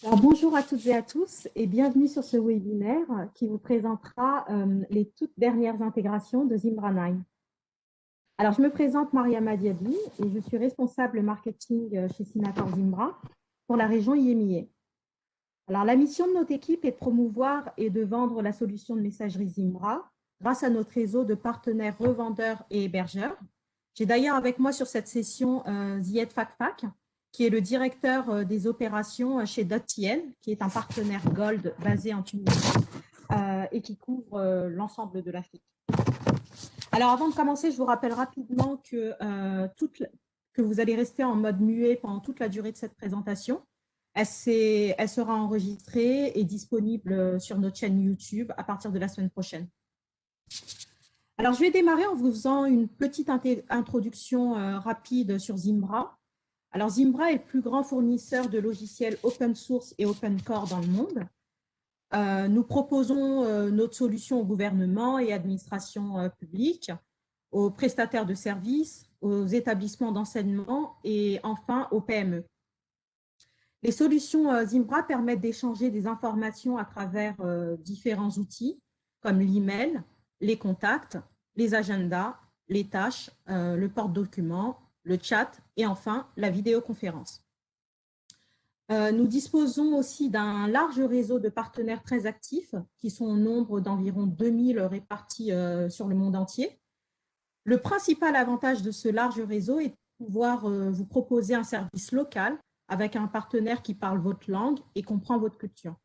Alors, bonjour à toutes et à tous et bienvenue sur ce webinaire qui vous présentera les toutes dernières intégrations de Zimbra 9. Alors, je me présente Mariama Diaby et je suis responsable marketing chez Synator Zimbra pour la région IMIA. Alors, la mission de notre équipe est de promouvoir et de vendre la solution de messagerie Zimbra grâce à notre réseau de partenaires revendeurs et hébergeurs. J'ai d'ailleurs avec moi sur cette session Zied Fakfak, qui est le directeur des opérations chez .tn, qui est un partenaire Gold basé en Tunisie et qui couvre l'ensemble de l'Afrique. Alors, avant de commencer, je vous rappelle rapidement que vous allez rester en mode muet pendant toute la durée de cette présentation. Elle sera enregistrée et disponible sur notre chaîne YouTube à partir de la semaine prochaine. Alors, je vais démarrer en vous faisant une petite introduction rapide sur Zimbra. Alors, Zimbra est le plus grand fournisseur de logiciels open source et open core dans le monde. Nous proposons notre solution au gouvernement et administration publique, aux prestataires de services, aux établissements d'enseignement et enfin aux PME. Les solutions Zimbra permettent d'échanger des informations à travers différents outils comme l'email, les contacts, les agendas, les tâches, le porte-documents, le chat et enfin la vidéoconférence. Nous disposons aussi d'un large réseau de partenaires très actifs qui sont au nombre d'environ 2000 répartis sur le monde entier. Le principal avantage de ce large réseau est de pouvoir vous proposer un service local avec un partenaire qui parle votre langue et comprend votre culture.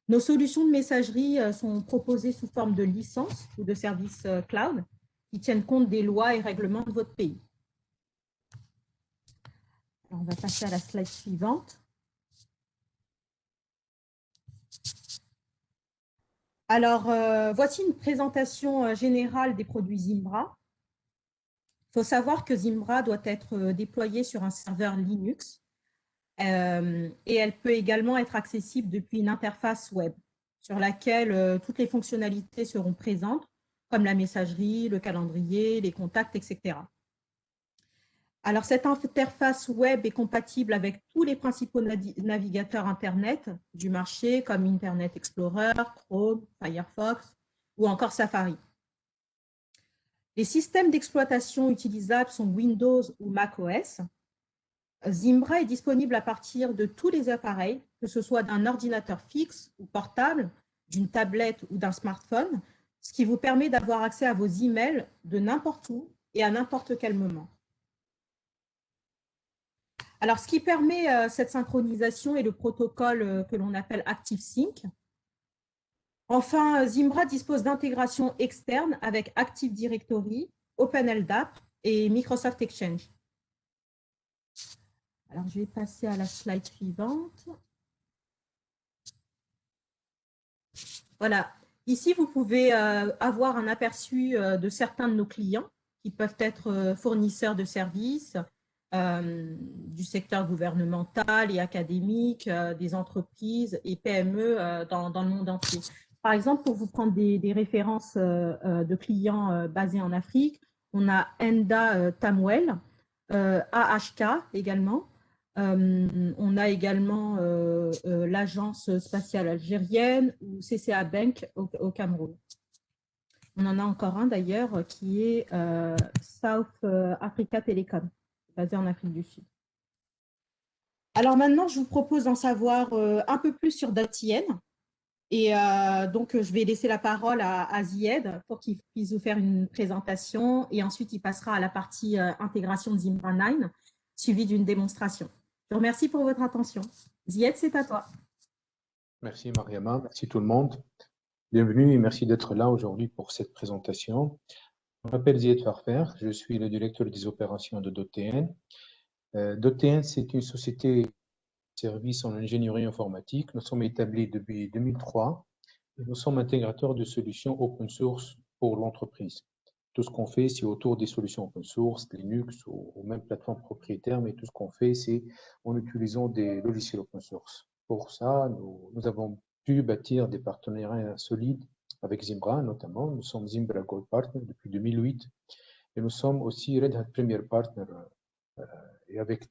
Nos solutions de messagerie sont proposées sous forme de licences ou de services cloud qui tiennent compte des lois et règlements de votre pays. Alors, on va passer à la slide suivante. Alors, voici une présentation générale des produits Zimbra. Il faut savoir que Zimbra doit être déployé sur un serveur Linux et elle peut également être accessible depuis une interface web sur laquelle toutes les fonctionnalités seront présentes, comme la messagerie, le calendrier, les contacts, etc. Alors, cette interface web est compatible avec tous les principaux navigateurs Internet du marché, comme Internet Explorer, Chrome, Firefox ou encore Safari. Les systèmes d'exploitation utilisables sont Windows ou macOS. Zimbra est disponible à partir de tous les appareils, que ce soit d'un ordinateur fixe ou portable, d'une tablette ou d'un smartphone, ce qui vous permet d'avoir accès à vos emails de n'importe où et à n'importe quel moment. Alors, ce qui permet cette synchronisation est le protocole que l'on appelle ActiveSync. Enfin, Zimbra dispose d'intégrations externes avec Active Directory, OpenLDAP et Microsoft Exchange. Alors, je vais passer à la slide suivante. Voilà. Ici, vous pouvez avoir un aperçu de certains de nos clients qui peuvent être fournisseurs de services du secteur gouvernemental et académique, des entreprises et PME dans le monde entier. Par exemple, pour vous prendre des références de clients basés en Afrique, on a Enda Tamwell, AHK également. On a également l'Agence spatiale algérienne ou CCA Bank au Cameroun. On en a encore un d'ailleurs qui est South Africa Telecom, basé en Afrique du Sud. Alors maintenant, je vous propose d'en savoir un peu plus sur .tn. Et donc, je vais laisser la parole à Zied pour qu'il puisse vous faire une présentation et ensuite, il passera à la partie intégration de Zimbra 9, suivie d'une démonstration. Je vous remercie pour votre attention. Zied, c'est à toi. Merci Mariama, merci tout le monde. Bienvenue et merci d'être là aujourd'hui pour cette présentation. Je m'appelle Zied Farfer, je suis le directeur des opérations de .tn. .tn, c'est une société de services en ingénierie informatique. Nous sommes établis depuis 2003 et nous sommes intégrateurs de solutions open source pour l'entreprise. Tout ce qu'on fait, c'est autour des solutions open source, Linux ou même plateformes propriétaires, mais tout ce qu'on fait, c'est en utilisant des logiciels open source. Pour ça, nous avons pu bâtir des partenariats solides avec Zimbra, notamment. Nous sommes Zimbra Gold Partner depuis 2008 et nous sommes aussi Red Hat Premier Partner et avec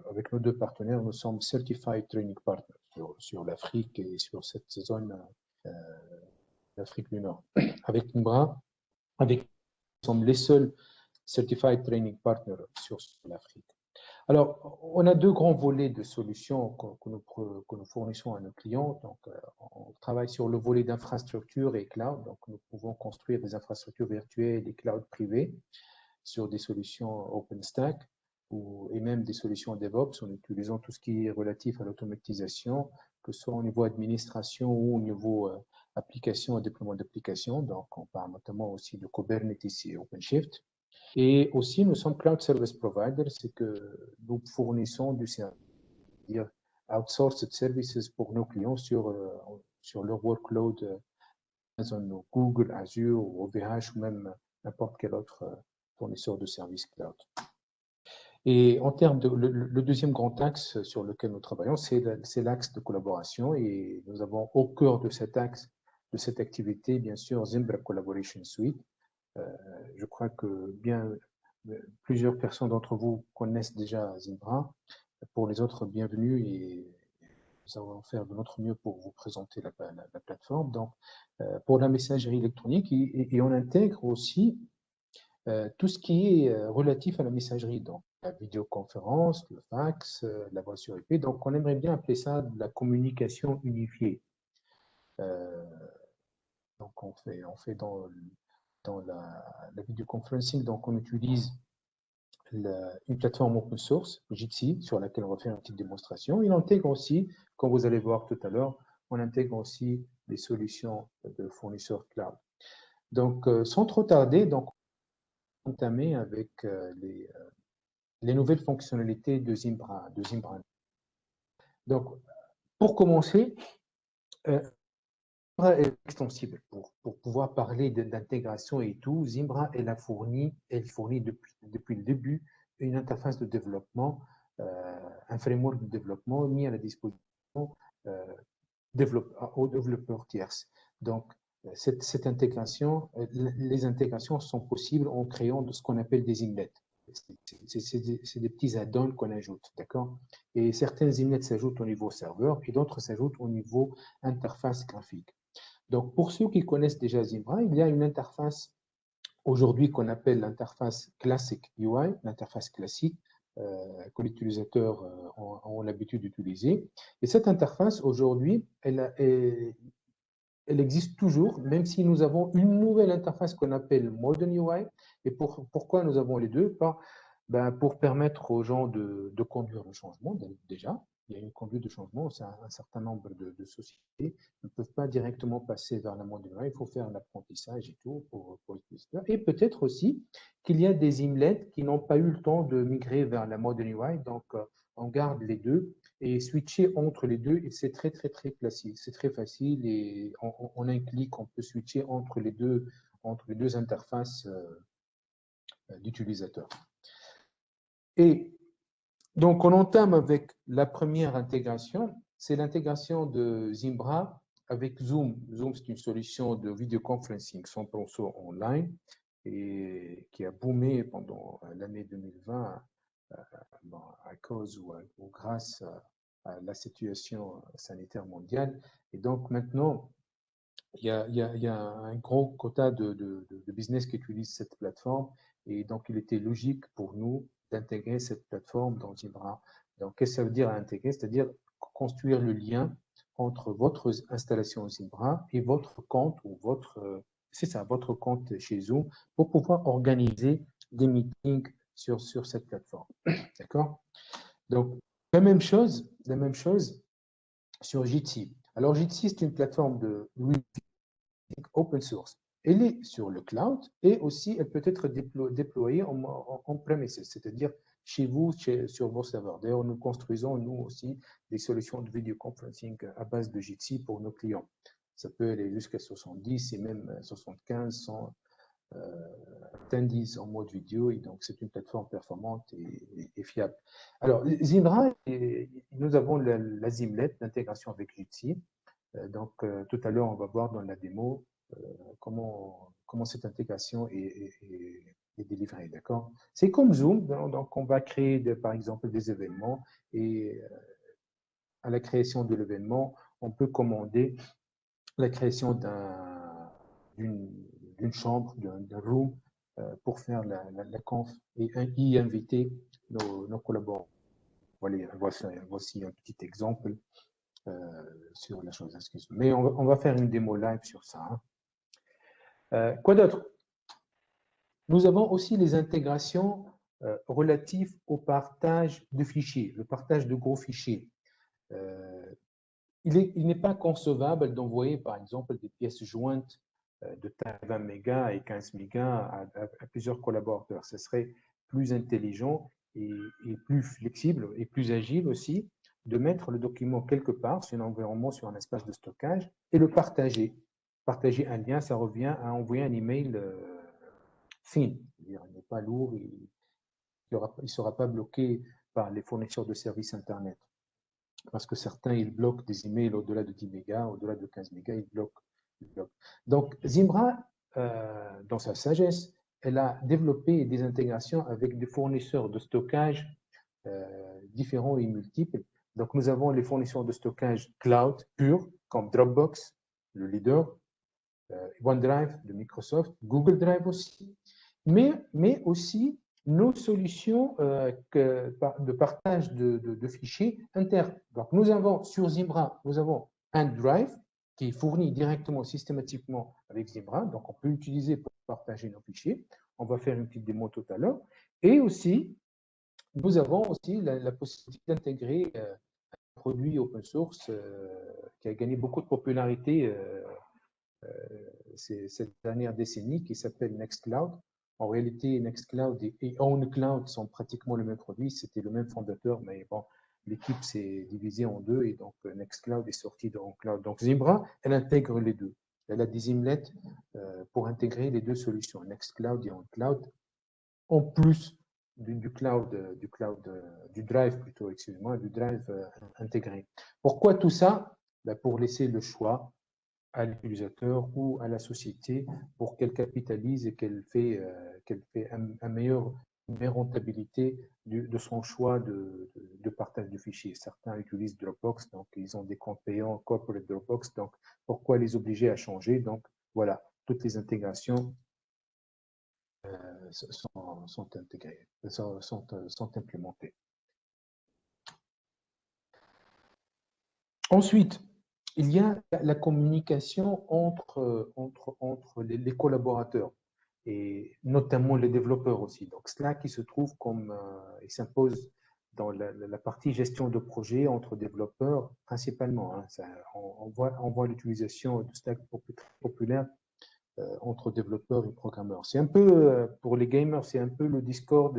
avec nos deux partenaires, nous sommes Certified Training Partners sur l'Afrique et sur cette zone d'Afrique du Nord. Avec Zimbra, nous sommes les seuls Certified Training Partners sur l'Afrique. Alors, on a deux grands volets de solutions que nous fournissons à nos clients. Donc, on travaille sur le volet d'infrastructure et cloud. Donc, nous pouvons construire des infrastructures virtuelles et cloud privées sur des solutions OpenStack et même des solutions DevOps en utilisant tout ce qui est relatif à l'automatisation, que ce soit au niveau administration ou au niveau application et déploiement d'applications. Donc, on parle notamment aussi de Kubernetes et OpenShift. Et aussi, nous sommes Cloud Service Provider, c'est que nous fournissons du service, c'est-à-dire outsourced services pour nos clients sur leur workload Amazon, Google, Azure, ou OVH, ou même n'importe quel autre fournisseur de services cloud. Et en termes de le deuxième grand axe sur lequel nous travaillons, c'est l'axe de collaboration. Et nous avons au cœur de cet axe, de cette activité, bien sûr, Zimbra Collaboration Suite. Je crois que plusieurs personnes d'entre vous connaissent déjà Zimbra. Pour les autres, bienvenue et nous allons faire de notre mieux pour vous présenter la plateforme. Donc, pour la messagerie électronique, et on intègre aussi tout ce qui est relatif à la messagerie, donc la vidéoconférence, le fax, la voix sur IP. Donc, on aimerait bien appeler ça de la communication unifiée. Donc, on fait dans la vidéoconferencing, donc on utilise une plateforme open source, Jitsi, sur laquelle on va faire une petite démonstration. Il intègre aussi, comme vous allez voir tout à l'heure, on intègre aussi des solutions de fournisseurs cloud. Donc, sans trop tarder, donc, on va entamer avec les nouvelles fonctionnalités de Zimbra. Donc, pour commencer, Zimbra est extensible. Pour pouvoir parler d'intégration et tout, Zimbra, elle fournit depuis le début une interface de développement, un framework de développement mis à la disposition aux développeurs tierces. Donc, cette intégration, les intégrations sont possibles en créant ce qu'on appelle des inlets. C'est des petits add-ons qu'on ajoute, d'accord? Et certains inlets s'ajoutent au niveau serveur et d'autres s'ajoutent au niveau interface graphique. Donc, pour ceux qui connaissent déjà Zimbra, il y a une interface aujourd'hui qu'on appelle l'interface classique UI, l'interface classique que les utilisateurs ont l'habitude d'utiliser. Et cette interface, aujourd'hui, elle existe toujours, même si nous avons une nouvelle interface qu'on appelle Modern UI. Et pourquoi nous avons les deux? Pour permettre aux gens de conduire le changement, déjà. Il y a une conduite de changement, c'est un certain nombre de sociétés ne peuvent pas directement passer vers la Modern UI, il faut faire un apprentissage et tout pour utiliser ça. Et peut-être aussi qu'il y a des inlets qui n'ont pas eu le temps de migrer vers la Modern UI, donc on garde les deux et switcher entre les deux, et c'est très classique, c'est très facile et en un clic, on peut switcher entre les deux interfaces d'utilisateurs. Et donc, on entame avec la première intégration, c'est l'intégration de Zimbra avec Zoom. Zoom, c'est une solution de vidéoconferencing 100% online et qui a boomé pendant l'année 2020 à cause ou grâce à la situation sanitaire mondiale. Et donc, maintenant, il y a un gros quota de business qui utilise cette plateforme et donc il était logique pour nous d'intégrer cette plateforme dans Zimbra. Donc, qu'est-ce que ça veut dire à intégrer? C'est-à-dire construire le lien entre votre installation Zimbra et votre compte ou votre compte chez Zoom pour pouvoir organiser des meetings sur cette plateforme. D'accord? Donc, la même chose sur Jitsi. Alors, Jitsi, c'est une plateforme de open source. Elle est sur le cloud et aussi elle peut être déployée en premises, c'est-à-dire chez vous, sur vos serveurs. D'ailleurs, nous construisons, nous aussi, des solutions de vidéoconferencing à base de Jitsi pour nos clients. Ça peut aller jusqu'à 70 et même 75, 100 attendees en mode vidéo, et donc c'est une plateforme performante et fiable. Alors, Zimbra, nous avons la Zimlet, l'intégration avec Jitsi. Donc, tout à l'heure, on va voir dans la démo comment cette intégration est délivré, d'accord? C'est comme Zoom, donc on va créer, par exemple, des événements et à la création de l'événement, on peut commander la création d'une chambre, d'un room pour faire la conf et y inviter nos collaborateurs. Voici un petit exemple sur la chose. Excusez-moi. Mais on va faire une démo live sur ça. Hein. Quoi d'autre? Nous avons aussi les intégrations relatives au partage de fichiers, le partage de gros fichiers. Il n'est pas concevable d'envoyer, par exemple, des pièces jointes de taille 20 mégas et 15 mégas à plusieurs collaborateurs. Ce serait plus intelligent et plus flexible et plus agile aussi de mettre le document quelque part sur un environnement, sur un espace de stockage et le partager. Partager un lien, ça revient à envoyer un email fin. Il n'est pas lourd, il ne sera pas bloqué par les fournisseurs de services Internet. Parce que certains, ils bloquent des emails au-delà de 10 mégas, au-delà de 15 mégas, ils bloquent. Donc, Zimbra, dans sa sagesse, elle a développé des intégrations avec des fournisseurs de stockage différents et multiples. Donc, nous avons les fournisseurs de stockage cloud purs, comme Dropbox, le leader, OneDrive de Microsoft, Google Drive aussi, mais aussi nos solutions de partage de fichiers internes. Donc, nous avons sur Zimbra, nous avons un drive qui est fourni directement, systématiquement avec Zimbra. Donc, on peut l'utiliser pour partager nos fichiers. On va faire une petite démo tout à l'heure. Et aussi, nous avons aussi la possibilité d'intégrer un produit open source qui a gagné beaucoup de popularité cette dernière décennie, qui s'appelle Nextcloud. En réalité, Nextcloud et OwnCloud sont pratiquement le même produit. C'était le même fondateur, mais bon, l'équipe s'est divisée en deux et donc Nextcloud est sorti de OwnCloud. Donc Zimbra, elle intègre les deux. Elle a des inlets pour intégrer les deux solutions, Nextcloud et OwnCloud, en plus du drive plutôt, excusez-moi, du drive intégré. Pourquoi tout ça? Ben pour laisser le choix à l'utilisateur ou à la société pour qu'elle capitalise et qu'elle fait une meilleure rentabilité de son choix de partage de fichiers. Certains utilisent Dropbox, donc ils ont des comptes payants corporate Dropbox, donc pourquoi les obliger à changer? Donc voilà, toutes les intégrations sont intégrées, sont implémentées. Ensuite, il y a la communication entre les collaborateurs et notamment les développeurs aussi. Donc Slack, il se trouve comme, il s'impose dans la partie gestion de projet entre développeurs principalement. Hein. On voit l'utilisation de Slack populaire entre développeurs et programmeurs. C'est un peu, pour les gamers, c'est un peu le Discord.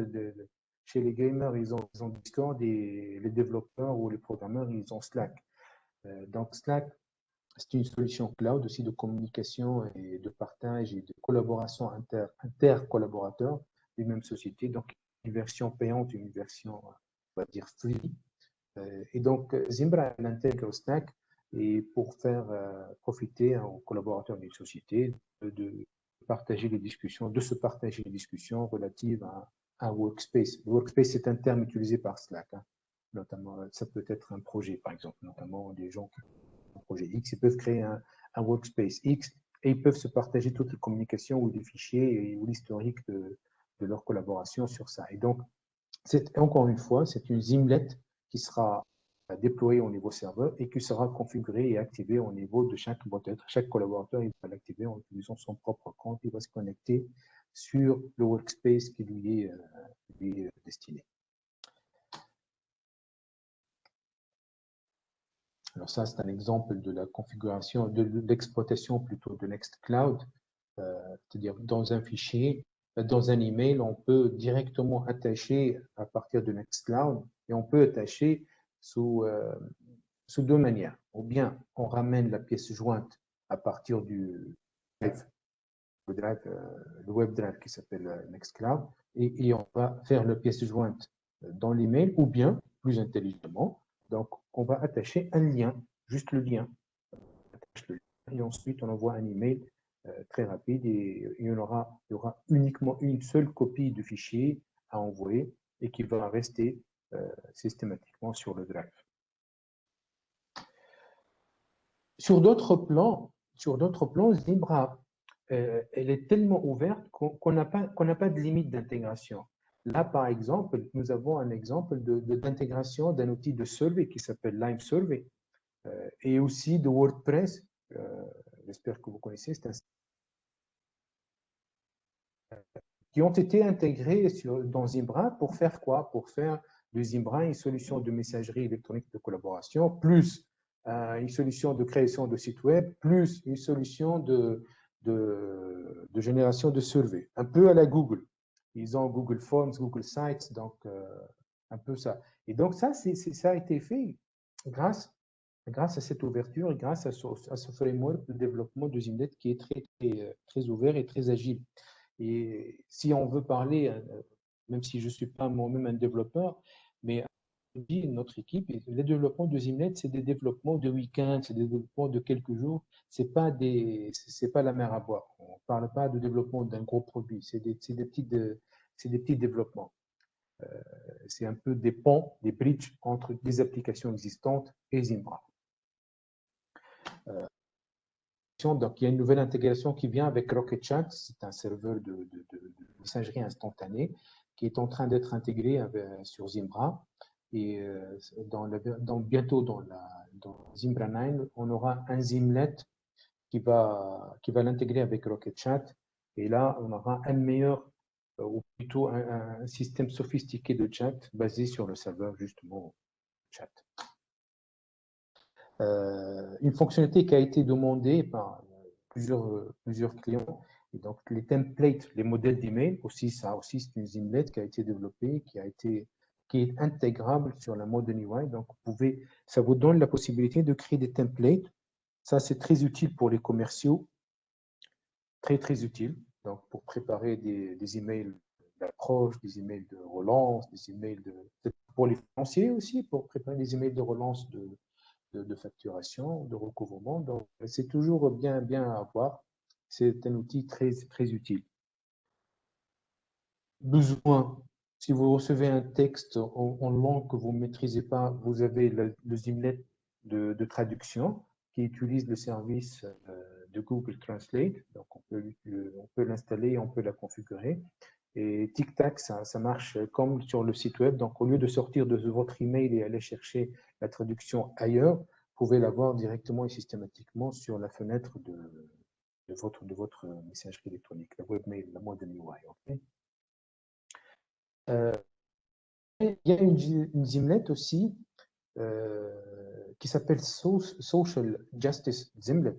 Chez les gamers, ils ont Discord et les développeurs ou les programmeurs, ils ont Slack. Donc Slack, c'est une solution cloud aussi de communication et de partage et de collaboration inter-collaborateurs d'une même société. Donc, une version payante et une version, on va dire, free. Et donc, Zimbra intègre Slack et pour faire profiter aux collaborateurs d'une société de partager les discussions, de se partager les discussions relatives à un workspace. Le workspace, c'est un terme utilisé par Slack. Hein. Notamment, ça peut être un projet, par exemple, notamment des gens qui ont un projet X, ils peuvent créer un workspace X et ils peuvent se partager toutes les communications ou les fichiers ou l'historique de leur collaboration sur ça. Et donc, encore une fois, c'est une Zimlet qui sera déployée au niveau serveur et qui sera configurée et activée au niveau de chaque boîte. Chaque collaborateur, il va l'activer en utilisant son propre compte. Il va se connecter sur le workspace qui lui est destiné. Alors ça, c'est un exemple de la configuration, de l'exploitation plutôt de Nextcloud, c'est-à-dire dans un fichier, dans un email, on peut directement attacher à partir de Nextcloud et on peut attacher sous deux manières. Ou bien on ramène la pièce jointe à partir du drive, le web drive qui s'appelle Nextcloud et on va faire la pièce jointe dans l'email ou bien, plus intelligemment, donc on va attacher un lien, juste le lien. Et ensuite on envoie un email très rapide et il y aura uniquement une seule copie du fichier à envoyer et qui va rester systématiquement sur le drive. Sur d'autres plans, Zimbra, elle est tellement ouverte qu'on n'a pas de limite d'intégration. Là, par exemple, nous avons un exemple d'intégration d'un outil de survey qui s'appelle Lime Survey et aussi de WordPress. J'espère que vous connaissez, qui ont été intégrés dans Zimbra pour faire quoi? Pour faire de Zimbra une solution de messagerie électronique de collaboration, plus une solution de création de site web, plus une solution de génération de survey, un peu à la Google. Ils ont Google Forms, Google Sites, donc un peu ça. Et donc ça a été fait grâce à cette ouverture et grâce à ce framework de développement de Zimlet qui est très ouvert et très agile. Et si on veut parler, même si je ne suis pas moi-même un développeur, mais notre équipe, les développements de Zimlet, c'est des développements de week-end, c'est des développements de quelques jours, c'est pas la mer à boire. On ne parle pas de développement d'un gros produit, c'est des petits développements. C'est un peu des ponts, des bridges entre des applications existantes et Zimbra. Donc, il y a une nouvelle intégration qui vient avec Rocket Chat, c'est un serveur de messagerie instantanée qui est en train d'être intégré sur Zimbra. Et bientôt dans Zimbra 9, on aura un Zimlet qui va l'intégrer avec Rocket Chat. Et là, on aura un meilleur, ou plutôt un système sophistiqué de chat basé sur le serveur, justement, chat. Une fonctionnalité qui a été demandée par plusieurs clients. Et donc, les templates, les modèles d'email, ça aussi, c'est une Zimlet qui a été développée, qui est intégrable sur la Modern UI. Donc, ça vous donne la possibilité de créer des templates. Ça, c'est très utile pour les commerciaux. Très, très utile. Donc, pour préparer des emails d'approche, des emails de relance, des emails pour les financiers aussi, pour préparer des emails de relance de facturation, de recouvrement. Donc, c'est toujours bien à avoir. C'est un outil très, très utile. Besoin, si vous recevez un texte en langue que vous ne maîtrisez pas, vous avez le Zimlet de traduction qui utilise le service de Google Translate. Donc, on peut l'installer, on peut la configurer. Et tic-tac, ça marche comme sur le site web. Donc, au lieu de sortir de votre email et aller chercher la traduction ailleurs, vous pouvez l'avoir directement et systématiquement sur la fenêtre de votre messagerie électronique, la webmail, la Modern UI. Okay? Il y a une Zimlet aussi qui s'appelle Social Justice Zimlet.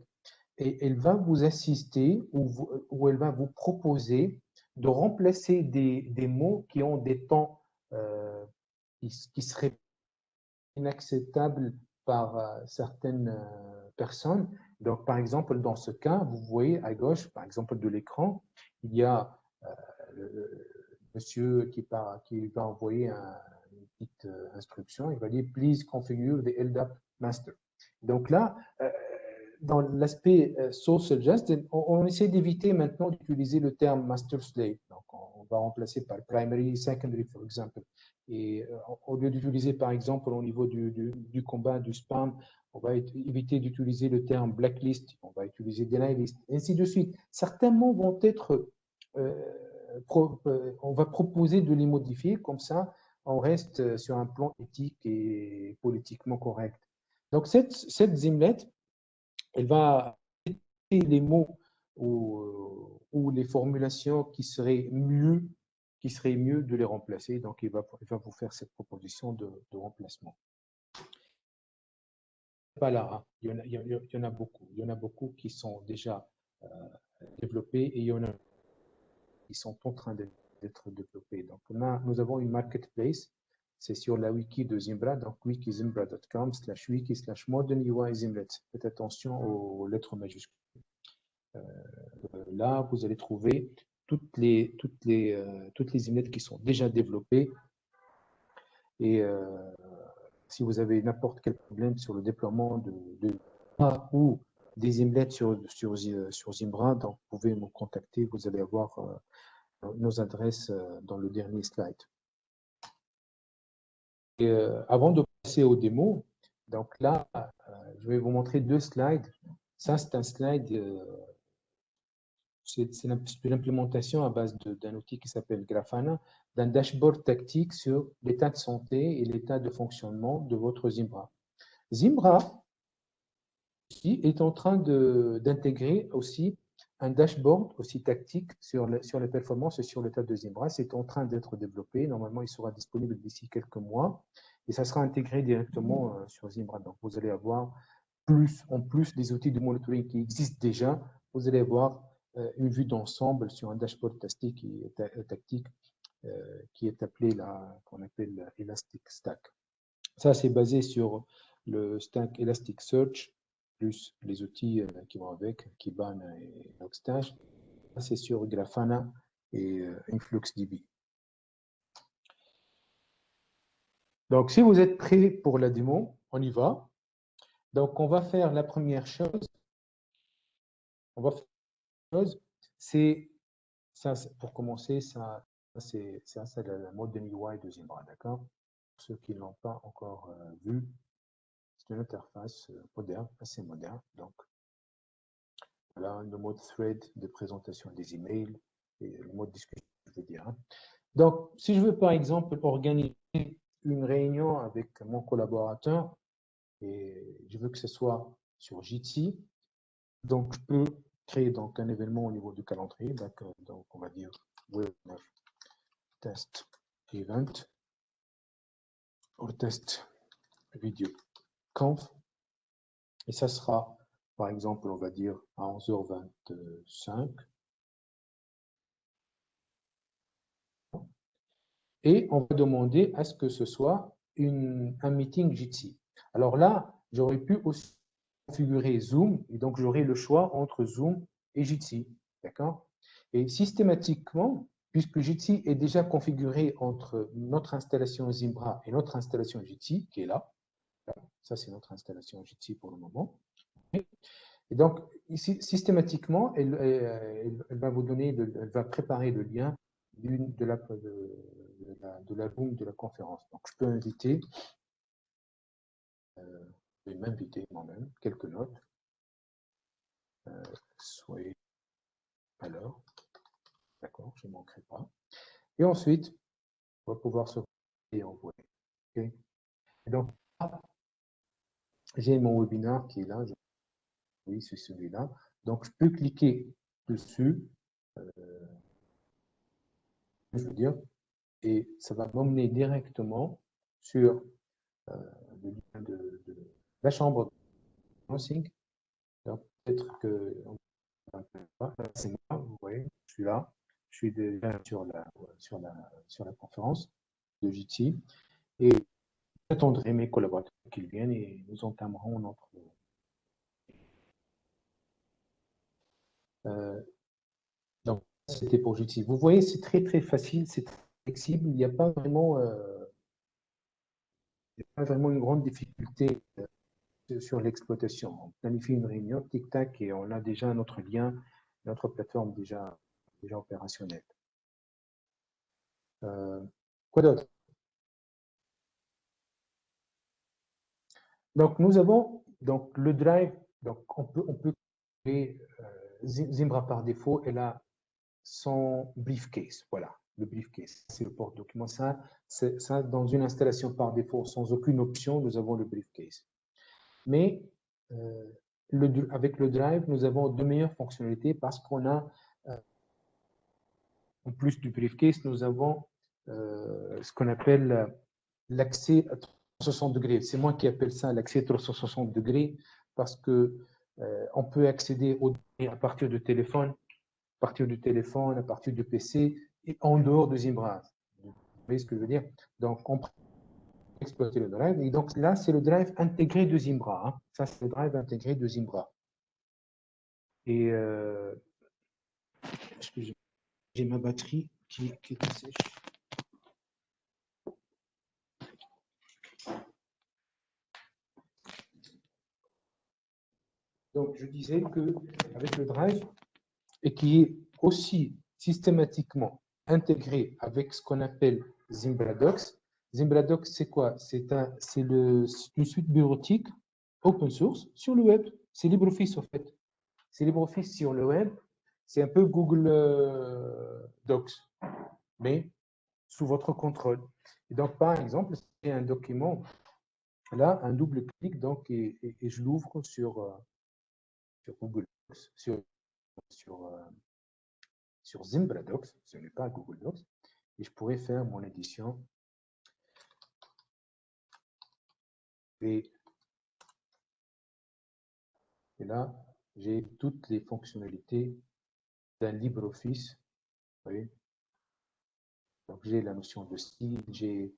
Et elle va vous assister ou elle va vous proposer de remplacer des mots qui ont des temps qui seraient inacceptables par certaines personnes. Donc, par exemple, dans ce cas, vous voyez à gauche, par exemple, de l'écran, il y a le monsieur qui va envoyer une petite instruction. Il va dire « Please configure the LDAP master ». Donc là, dans l'aspect social justice, on essaie d'éviter maintenant d'utiliser le terme master-slave. Donc, on va remplacer par primary, secondary, par exemple. Et au lieu d'utiliser, par exemple, au niveau du combat, du spam, on va éviter d'utiliser le terme blacklist, on va utiliser deny list, et ainsi de suite. Certains mots vont être, on va proposer de les modifier, comme ça, on reste sur un plan éthique et politiquement correct. Donc, cette Zimlet, elle va détecter les mots ou les formulations qui seraient mieux de les remplacer. Donc, il va vous faire cette proposition de remplacement. Pas là, il y en a beaucoup. Il y en a beaucoup qui sont déjà développés et il y en a qui sont en train d'être développés. Donc, nous avons une marketplace. C'est sur la wiki de Zimbra, donc wikizimbra.com/wiki/modernUI-Zimlet. Faites attention aux lettres majuscules. Là, vous allez trouver toutes les Zimlets qui sont déjà développées. Et si vous avez n'importe quel problème sur le déploiement ou des inlets sur Zimbra, donc vous pouvez me contacter, vous allez avoir nos adresses dans le dernier slide. Et, avant de passer aux démos, donc là, je vais vous montrer 2 slides. Ça, c'est un slide, c'est l'implémentation à base d'un outil qui s'appelle Grafana, d'un dashboard tactique sur l'état de santé et l'état de fonctionnement de votre Zimbra. Zimbra est en train d'intégrer aussi un dashboard aussi tactique sur les performances et sur l'état de Zimbra. C'est en train d'être développé. Normalement, il sera disponible d'ici quelques mois et ça sera intégré directement sur Zimbra. Donc, vous allez avoir en plus des outils de monitoring qui existent déjà, vous allez avoir une vue d'ensemble sur un dashboard tactique qui est appelé qu'on appelle Elastic Stack. Ça, c'est basé sur le stack Elasticsearch, plus les outils qui vont avec, Kibana et Logstash. C'est sur Grafana et InfluxDB. Donc, si vous êtes prêts pour la démo, on y va. Donc, on va faire la première chose. C'est ça, pour commencer, ça c'est la mode UI de Zimbra, d'accord? Pour ceux qui ne l'ont pas encore vu, c'est une interface moderne, assez moderne. Donc, voilà le mode thread de présentation des emails et le mode discussion, je veux dire. Donc, si je veux par exemple organiser une réunion avec mon collaborateur et je veux que ce soit sur Jitsi, donc je peux créer donc un événement au niveau du calendrier. Donc on va dire webinar test event ou test vidéo conf. Et ça sera, par exemple, on va dire à 11h25. Et on va demander à ce que ce soit un meeting Jitsi. Alors là, j'aurais pu aussi configurer Zoom, et donc j'aurai le choix entre Zoom et Jitsi. D'accord? Et systématiquement, puisque Jitsi est déjà configuré entre notre installation Zimbra et notre installation Jitsi, qui est là, ça c'est notre installation Jitsi pour le moment. Et donc, ici, systématiquement, elle va vous donner, elle va préparer le lien de la room de la conférence. Donc, je peux inviter, je vais m'inviter moi-même, quelques notes. Soyez alors, d'accord, je ne manquerai pas. Et ensuite, on va pouvoir se et envoyer. Okay. Et donc, j'ai mon webinaire qui est là. Oui, c'est celui-là. Donc, je peux cliquer dessus, je veux dire, et ça va m'emmener directement sur le lien de la chambre de counseling. Peut-être que c'est moi, vous voyez, je suis là, je suis déjà sur la conférence de JT et j'attendrai mes collaborateurs qu'ils viennent et nous entamerons notre. Donc, c'était pour JT. Vous voyez, c'est très très facile, c'est très flexible, il n'y a pas vraiment une grande difficulté sur l'exploitation. On planifie une réunion, tic-tac, et on a déjà notre lien, notre plateforme déjà opérationnelle. Quoi d'autre? Donc, nous avons donc, le drive. Donc, on peut créer Zimbra par défaut. Elle a son briefcase. Voilà, le briefcase. C'est le porte-document. Ça, dans une installation par défaut, sans aucune option, nous avons le briefcase. Mais avec le drive, nous avons de meilleures fonctionnalités parce qu'on a, en plus du briefcase, nous avons ce qu'on appelle l'accès à 360 degrés. C'est moi qui appelle ça l'accès 360 degrés parce que on peut accéder aux données à partir du téléphone, à partir de PC et en dehors de Zimbra. Vous voyez ce que je veux dire? Donc, on peut exploiter le drive. Et donc là, c'est le drive intégré de Zimbra. Hein. Ça, c'est le drive intégré de Zimbra. Et j'ai ma batterie qui est sèche. Donc, je disais qu'avec le Drive, et qui est aussi systématiquement intégré avec ce qu'on appelle ZimbraDocs. ZimbraDocs, c'est quoi? C'est une suite bureautique open source sur le web. C'est LibreOffice, en fait. C'est LibreOffice sur le web. C'est un peu Google Docs, mais sous votre contrôle. Et donc, par exemple, c'est un document, là, un double clic, donc, et je l'ouvre sur Google Docs, sur ZimbraDocs, ce n'est pas Google Docs, et je pourrais faire mon édition. Et là, j'ai toutes les fonctionnalités d'un LibreOffice. Vous voyez? Donc, j'ai la notion de style, j'ai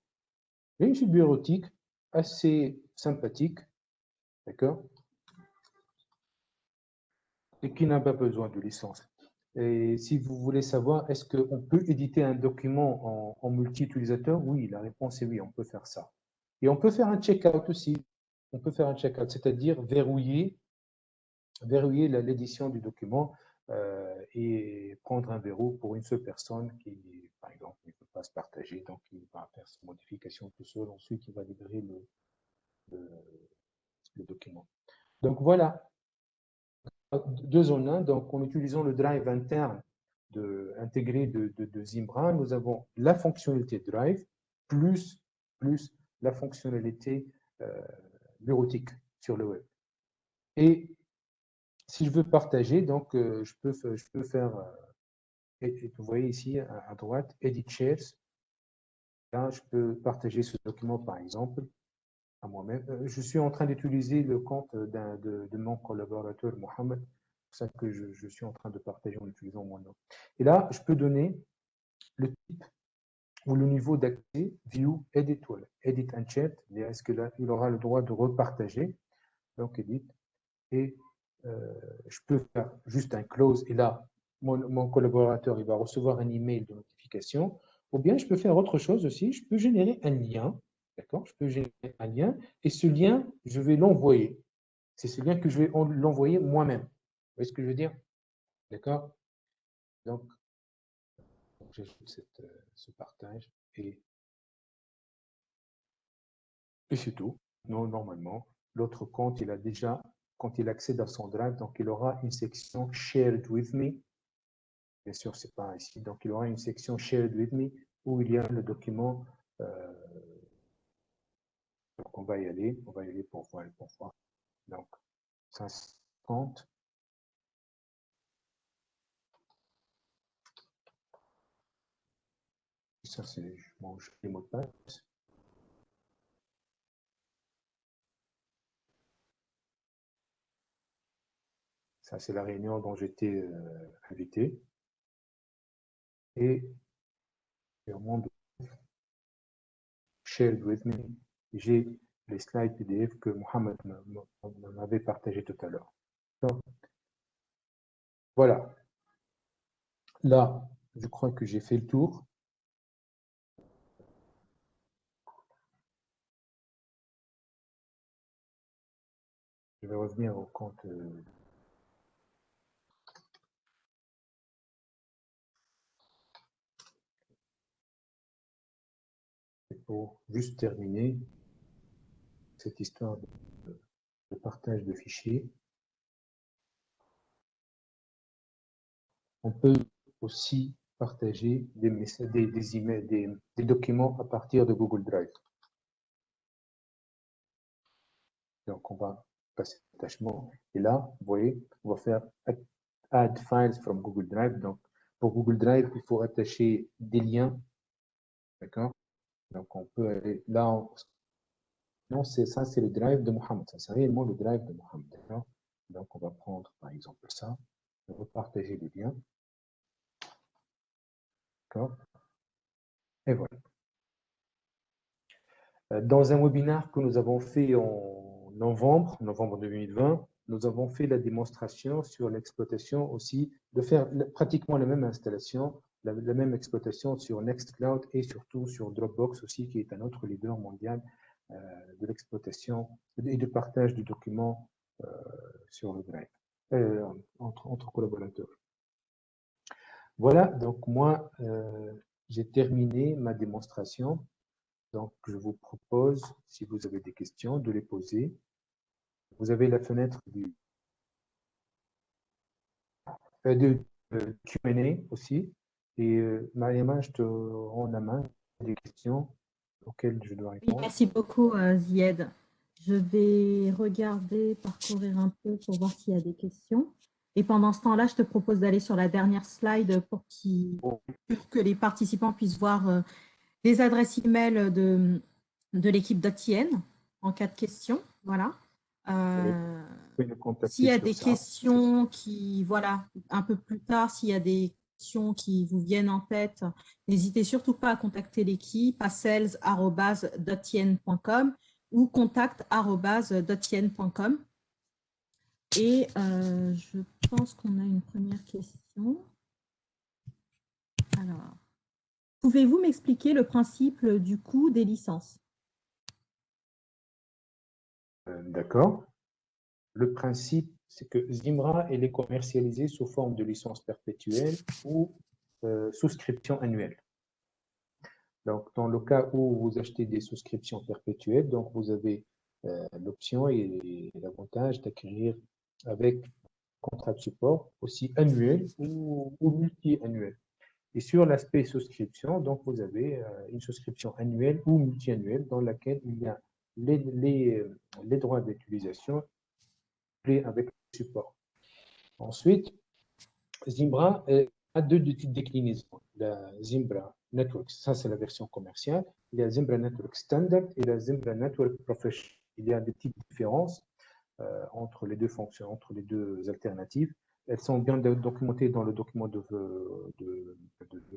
une suite bureautique assez sympathique, d'accord? Et qui n'a pas besoin de licence. Et si vous voulez savoir, est-ce qu'on peut éditer un document en multi-utilisateur? Oui, la réponse est oui, on peut faire ça. Et on peut faire un check-out aussi. On peut faire un check-out, c'est-à-dire verrouiller l'édition du document et prendre un verrou pour une seule personne qui, par exemple, ne peut pas se partager, donc il va faire ses modifications tout seul, ensuite il va livrer le document. Donc voilà, deux en un. Donc en utilisant le drive interne intégré de Zimbra, nous avons la fonctionnalité drive plus la fonctionnalité bureautique sur le web. Et si je veux partager, donc je peux faire, et vous voyez ici à droite, Edit Shares. Là, je peux partager ce document, par exemple, à moi-même. Je suis en train d'utiliser le compte de mon collaborateur Mohamed. C'est pour ça que je suis en train de partager en utilisant mon nom. Et là, je peux donner le type ou le niveau d'accès, View, Edit, Edit and Chat. Est-ce que là, il aura le droit de repartager? Donc, Edit. Et je peux faire juste un close. Et là, mon collaborateur, il va recevoir un email de notification. Ou bien, je peux faire autre chose aussi. Je peux générer un lien. D'accord? Je peux générer un lien. Et ce lien, je vais l'envoyer. C'est ce lien que je vais l'envoyer moi-même. Vous voyez ce que je veux dire? D'accord? Donc, j'ajoute ce partage. Et c'est tout. Non, normalement, l'autre compte, il a déjà, quand il accède à son drive, donc il aura une section Shared with me. Bien sûr, c'est pas ici. Donc, il aura une section Shared with me où il y a le document. Donc, on va y aller pour voir. Donc, 550. Ça, c'est, je mange les mots de passe. Ça, c'est la réunion dont j'étais invité. Et au monde Shared with me, j'ai les slides PDF que Mohamed m'avait partagé tout à l'heure. Donc, voilà. Là, je crois que j'ai fait le tour. Je vais revenir au compte. Pour juste terminer cette histoire de partage de fichiers, on peut aussi partager des emails, des documents à partir de Google Drive. Donc, on va passer l'attachement. Et là, vous voyez, on va faire Add Files from Google Drive. Donc, pour Google Drive, il faut attacher des liens. D'accord? Donc, on peut aller là. Non, ça, c'est le drive de Mohamed. Ça, c'est réellement le drive de Mohamed. D'accord? Donc, on va prendre, par exemple, ça. On va partager les liens. D'accord? Et voilà. Dans un webinaire que nous avons fait en novembre 2020, nous avons fait la démonstration sur l'exploitation aussi, de faire pratiquement la même installation, la même exploitation sur Nextcloud et surtout sur Dropbox aussi, qui est un autre leader mondial de l'exploitation et de partage de documents sur le Drive, entre collaborateurs. Voilà, donc moi, j'ai terminé ma démonstration. Donc, je vous propose, si vous avez des questions, de les poser. Vous avez la fenêtre de Q&A aussi. Et Mariama, je te rends la main. Des questions auxquelles je dois Oui, répondre. merci beaucoup, Zied. Je vais regarder, parcourir un peu pour voir s'il y a des questions. Et pendant ce temps-là, je te propose d'aller sur la dernière slide pour que les participants puissent voir les adresses e-mail de l'équipe d'OTN en cas de questions. Voilà. Vous pouvez me S'il contacter y a sur des ça. questions qui, voilà, un peu plus tard, s'il y a des questions qui vous viennent en tête, n'hésitez surtout pas à contacter l'équipe à sales@dotien.com ou contact@dotien.com. Et je pense qu'on a une première question. Alors, pouvez-vous m'expliquer le principe du coût des licences? D'accord. Le principe, c'est que Zimbra, elle est commercialisée sous forme de licence perpétuelle ou souscription annuelle. Donc, dans le cas où vous achetez des souscriptions perpétuelles, donc vous avez l'option et l'avantage d'acquérir avec contrat de support aussi annuel ou multi-annuel. Et sur l'aspect souscription, donc vous avez une souscription annuelle ou multi-annuelle dans laquelle il y a les droits d'utilisation avec le support. Ensuite, Zimbra a deux types de déclinaisons. La Zimbra Network, ça c'est la version commerciale. Il y a Zimbra Network Standard et la Zimbra Network Professional. Il y a des petites différences entre les deux fonctions, entre les deux alternatives. Elles sont bien documentées dans le document de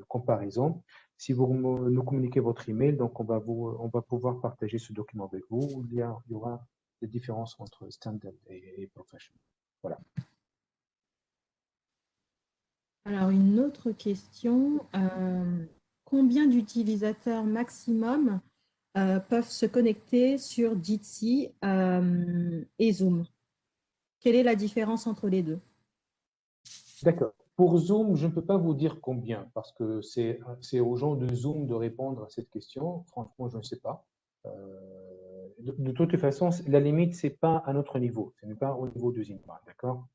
comparaison. Si vous nous communiquez votre email, donc on va pouvoir partager ce document avec vous. Il y aura des différences entre Standard et Professional. Voilà. Alors, une autre question. Combien d'utilisateurs maximum peuvent se connecter sur Jitsi et Zoom? Quelle est la différence entre les deux? D'accord. Pour Zoom, je ne peux pas vous dire combien, parce que c'est aux gens de Zoom de répondre à cette question. Franchement, je ne sais pas. De toute façon, la limite, ce n'est pas à notre niveau. Ce n'est pas au niveau de Zimbra, d'accord?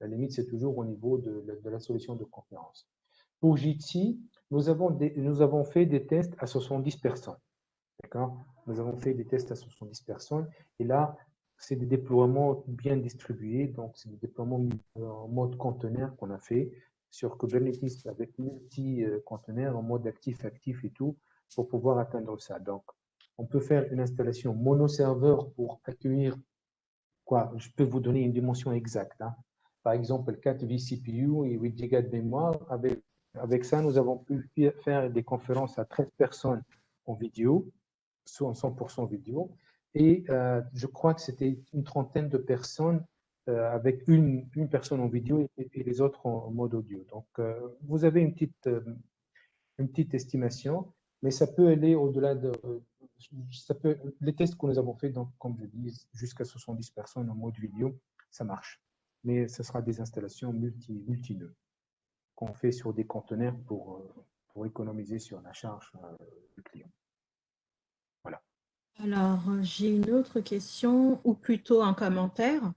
La limite, c'est toujours au niveau de la solution de conférence. Pour Jitsi, nous avons fait des tests à 70 personnes, d'accord? Nous avons fait des tests à 70 personnes. Et là, c'est des déploiements bien distribués. Donc, c'est des déploiements en mode conteneur qu'on a fait sur Kubernetes avec multi-conteneurs en mode actif et tout pour pouvoir atteindre ça. Donc, on peut faire une installation mono-serveur pour accueillir quoi? Je peux vous donner une dimension exacte. Hein. Par exemple, 4 vCPU et 8 Go de mémoire. Avec ça, nous avons pu faire des conférences à 13 personnes en vidéo, soit en 100% vidéo. Et je crois que c'était une trentaine de personnes avec une personne en vidéo et les autres en mode audio. Donc, vous avez une petite estimation, mais ça peut aller au-delà de. Les tests que nous avons fait, donc, comme je dis, jusqu'à 70 personnes en mode vidéo, ça marche. Mais ce sera des installations multi-nœuds qu'on fait sur des conteneurs pour économiser sur la charge du client. Voilà. Alors, j'ai une autre question, ou plutôt un commentaire.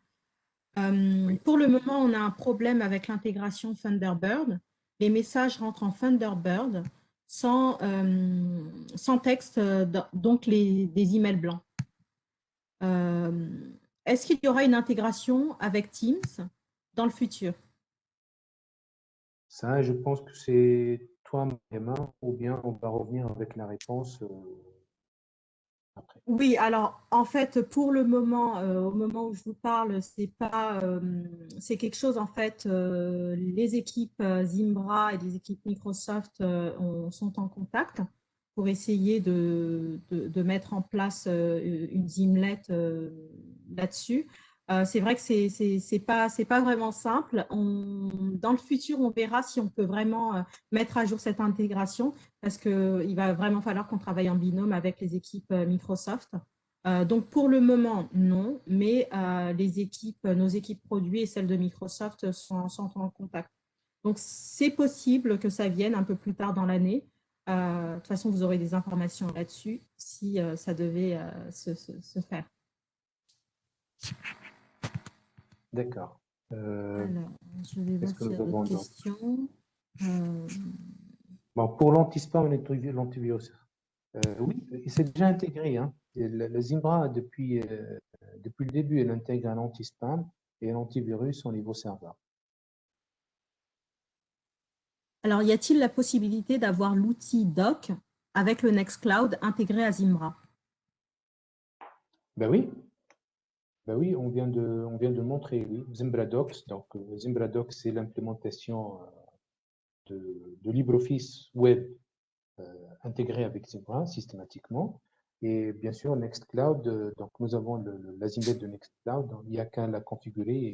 Oui. Pour le moment, on a un problème avec l'intégration Thunderbird. Les messages rentrent en Thunderbird sans texte, donc des emails blancs. Est-ce qu'il y aura une intégration avec Teams dans le futur? Ça, je pense que c'est toi, Emma, ou bien on va revenir avec la réponse après. Oui, alors en fait, pour le moment, au moment où je vous parle, c'est quelque chose en fait. Les équipes Zimbra et les équipes Microsoft sont en contact pour essayer de mettre en place une Zimlet là-dessus. C'est vrai que c'est pas vraiment simple. Dans le futur, on verra si on peut vraiment mettre à jour cette intégration parce qu'il va vraiment falloir qu'on travaille en binôme avec les équipes Microsoft Donc, pour le moment, non, mais nos équipes produits et celles de Microsoft sont en contact. Donc, c'est possible que ça vienne un peu plus tard dans l'année. De toute façon, vous aurez des informations là-dessus si ça devait se faire. D'accord. Alors, je vais voir Qu'est-ce que s'il y nous a d'autres avons d'autre? questions. Euh, Bon, pour l'anti-spam et l'antivirus, oui, c'est déjà intégré. Hein. Et la Zimbra, depuis le début, elle intègre un anti-spam et un antivirus au niveau serveur. Alors, y a-t-il la possibilité d'avoir l'outil Doc avec le Nextcloud intégré à Zimbra? Ben oui, ben oui, on vient de montrer, oui, ZimbraDocs. Donc, ZimbraDocs, c'est l'implémentation de LibreOffice Web intégré avec Zimbra systématiquement. Et bien sûr, Nextcloud, donc nous avons la Zimbra de Nextcloud, donc il n'y a qu'à la configurer.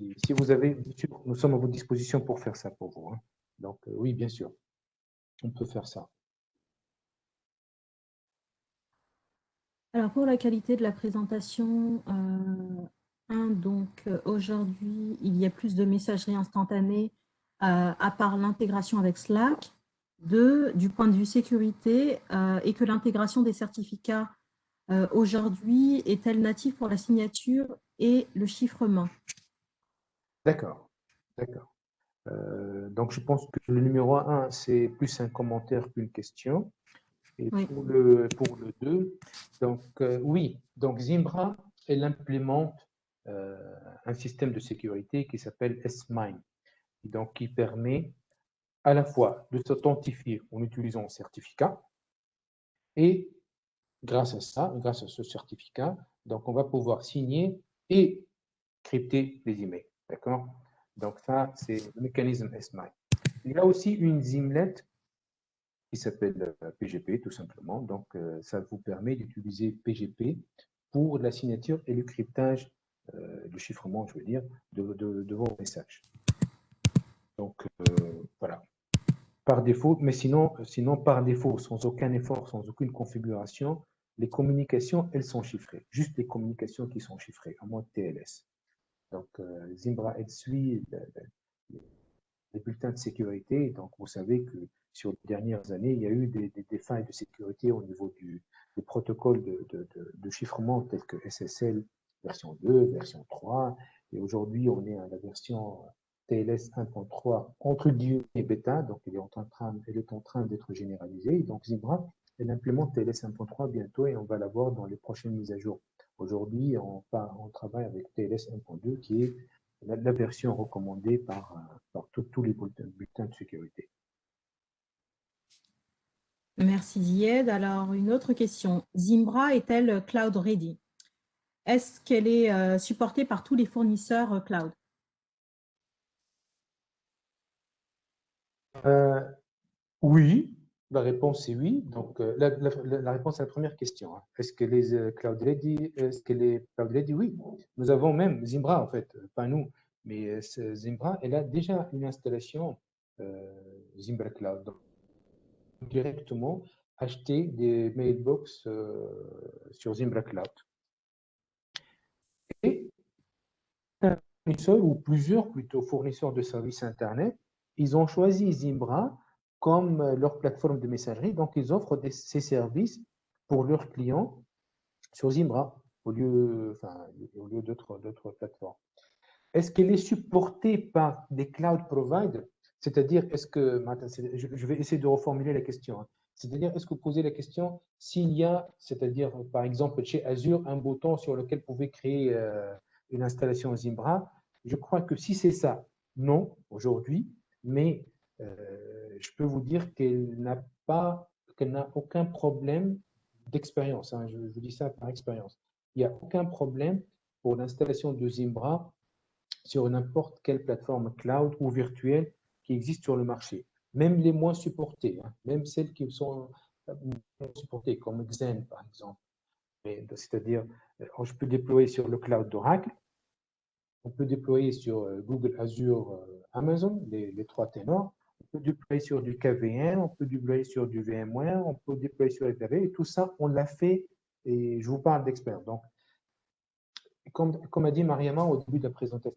Et si vous avez, bien sûr, nous sommes à votre disposition pour faire ça pour vous. Hein. Donc, oui, bien sûr, on peut faire ça. Alors, pour la qualité de la présentation, donc aujourd'hui, il y a plus de messagerie instantanée à part l'intégration avec Slack. Deux, du point de vue sécurité, et que l'intégration des certificats aujourd'hui est-elle native pour la signature et le chiffrement? D'accord, d'accord. Donc, je pense que le numéro un, c'est plus un commentaire qu'une question. Et Oui. pour le 2, donc oui, donc Zimbra, elle implémente un système de sécurité qui s'appelle S-MIME, donc qui permet à la fois de s'authentifier en utilisant un certificat et grâce à ça, grâce à ce certificat, donc on va pouvoir signer et crypter les emails. D'accord? Donc ça, c'est le mécanisme S-MIME. Il y a aussi une Zimlet qui s'appelle PGP tout simplement. Donc, ça vous permet d'utiliser PGP pour la signature et le cryptage, le chiffrement, je veux dire, de vos messages. Donc, voilà. Par défaut, mais sinon, par défaut, sans aucun effort, sans aucune configuration, les communications, elles sont chiffrées. Juste les communications qui sont chiffrées, à moins de TLS. Donc, Zimbra, elle suit les bulletins de sécurité. Donc, vous savez que sur les dernières années, il y a eu des failles de sécurité au niveau des protocoles de chiffrement tels que SSL version 2, version 3. Et aujourd'hui, on est à la version TLS 1.3 entre guillemets bêta. Donc, elle est en train d'être généralisée. Donc, Zebra, elle implémente TLS 1.3 bientôt et on va la voir dans les prochaines mises à jour. Aujourd'hui, on travaille avec TLS 1.2 qui est la version recommandée par tous les bulletins de sécurité. Merci Zied. Alors, une autre question. Zimbra est-elle cloud ready? Est-ce qu'elle est supportée par tous les fournisseurs cloud? Oui, la réponse est oui. Donc, la réponse à la première question. Hein. Est-ce que les cloud ready, est-ce que les cloud ready? Oui. Nous avons même Zimbra, en fait, pas nous, mais Zimbra, elle a déjà une installation Zimbra Cloud. Donc, directement acheter des mailbox sur Zimbra Cloud. Et un fournisseur ou plusieurs plutôt fournisseurs de services Internet, ils ont choisi Zimbra comme leur plateforme de messagerie. Donc, ils offrent ces services pour leurs clients sur Zimbra au lieu d'autres plateformes. Est-ce qu'elle est supportée par des cloud providers? C'est-à-dire, est-ce que, je vais essayer de reformuler la question. Hein. C'est-à-dire, est-ce que vous posez la question s'il y a, c'est-à-dire, par exemple, chez Azure, un bouton sur lequel vous pouvez créer une installation Zimbra? Je crois que si c'est ça, non, aujourd'hui, mais je peux vous dire qu'elle n'a aucun problème d'expérience. Hein, je vous dis ça par expérience. Il n'y a aucun problème pour l'installation de Zimbra sur n'importe quelle plateforme cloud ou virtuelle qui existe sur le marché. Même les moins supportées, hein, même celles qui sont moins supportées, comme Xen par exemple. C'est-à-dire, je peux déployer sur le cloud d'Oracle, on peut déployer sur Google Azure, Amazon, les trois ténors, on peut déployer sur du KVM, on peut déployer sur du VMware, on peut déployer sur Hyper-V, et tout ça, on l'a fait et je vous parle d'experts. Donc, comme a dit Mariama au début de la présentation,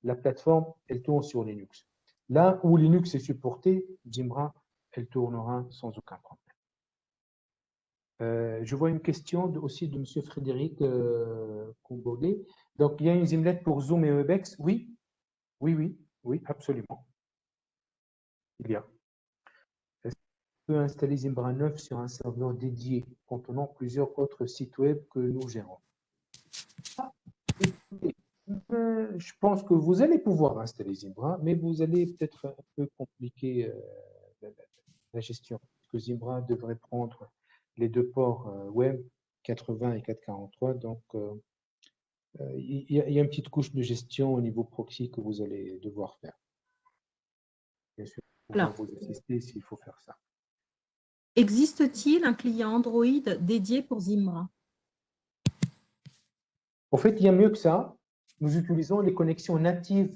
la plateforme, elle tourne sur Linux. Là où Linux est supporté, Zimbra, elle tournera sans aucun problème. Je vois une question aussi de M. Frédéric Combogué. Donc, il y a une Zimlet pour Zoom et Webex? Oui, absolument. Il y a. Est-ce qu'on peut installer Zimbra 9 sur un serveur dédié contenant plusieurs autres sites web que nous gérons? Je pense que vous allez pouvoir installer Zimbra, mais vous allez peut-être un peu compliquer la gestion, parce que Zimbra devrait prendre les deux ports web 80 et 443, donc il y a une petite couche de gestion au niveau proxy que vous allez devoir faire. Bien sûr, vous assister s'il faut faire ça. Existe-t-il un client Android dédié pour Zimbra? En fait, il y a mieux que ça. Nous utilisons les connexions natives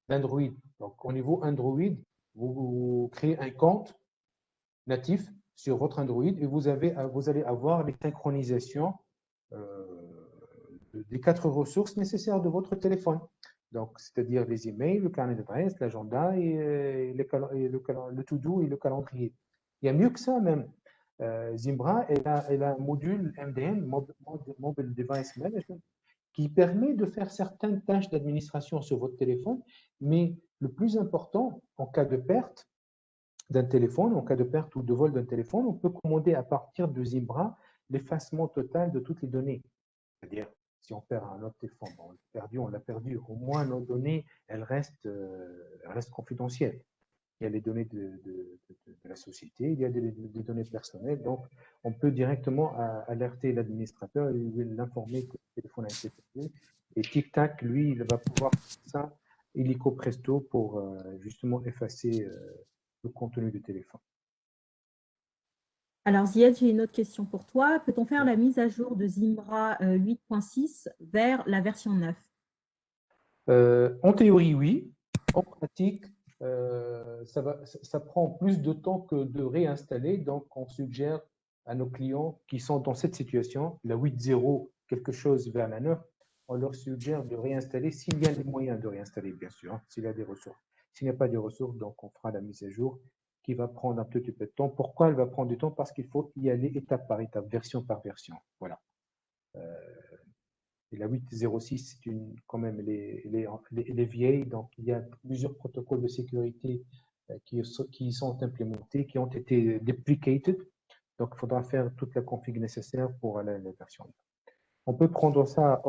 d'Android. Donc, au niveau Android, vous créez un compte natif sur votre Android et vous allez avoir les synchronisations des 4 ressources nécessaires de votre téléphone. Donc, c'est-à-dire les emails, le carnet d'adresse, l'agenda et le to-do et le calendrier. Il y a mieux que ça même. Zimbra, elle a un module MDM, Mobile Device Management, qui permet de faire certaines tâches d'administration sur votre téléphone, mais le plus important, en cas de perte d'un téléphone, en cas de perte ou de vol d'un téléphone, on peut commander à partir de Zimbra l'effacement total de toutes les données. C'est-à-dire, si on perd un autre téléphone, on l'a perdu, au moins nos données, elles restent confidentielles. Il y a les données de la société, il y a des données personnelles, donc on peut directement alerter l'administrateur et l'informer que le téléphone a été perdu. Et Tic-Tac, lui, il va pouvoir faire ça illico presto pour justement effacer le contenu du téléphone. Alors, Ziad, j'ai une autre question pour toi. Peut-on faire la mise à jour de Zimbra 8.6 vers la version 9? En théorie, oui. En pratique, ça prend plus de temps que de réinstaller. Donc, on suggère à nos clients qui sont dans cette situation, la 8.0, quelque chose vers la 9, on leur suggère de réinstaller s'il y a les moyens de réinstaller, bien sûr, s'il y a des ressources. S'il n'y a pas de ressources, donc on fera la mise à jour qui va prendre un petit peu de temps. Pourquoi elle va prendre du temps? Parce qu'il faut y aller étape par étape, version par version. Voilà. Et la 8.06, c'est quand même les vieilles, donc il y a plusieurs protocoles de sécurité qui sont implémentés, qui ont été deprecated. Donc, il faudra faire toute la config nécessaire pour la version. On peut prendre ça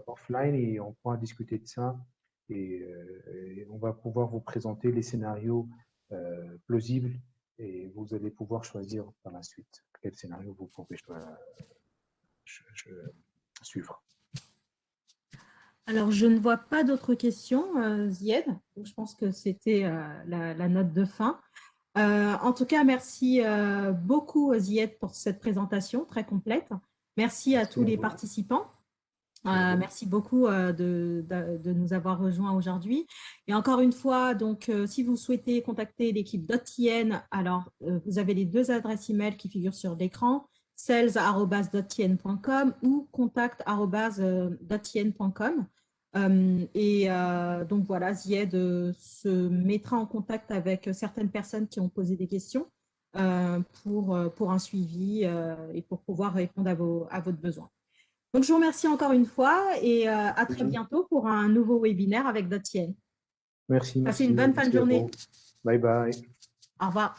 offline et on pourra discuter de ça. Et on va pouvoir vous présenter les scénarios plausibles et vous allez pouvoir choisir par la suite quel scénario vous pouvez suivre. Alors, je ne vois pas d'autres questions, Zied. Donc, je pense que c'était la note de fin. En tout cas, merci beaucoup, Zied, pour cette présentation très complète. Merci à tous les participants. Merci beaucoup de nous avoir rejoints aujourd'hui. Et encore une fois, donc, si vous souhaitez contacter l'équipe .tn, alors vous avez les 2 adresses email qui figurent sur l'écran, sales@.tn.com ou contact@.tn.com. Donc voilà, Zied se mettra en contact avec certaines personnes qui ont posé des questions pour un suivi et pour pouvoir répondre à votre besoin. Donc, je vous remercie encore une fois et à très bientôt pour un nouveau webinaire avec .tn. Merci. Passez une bonne fin de journée. Bye bye. Au revoir.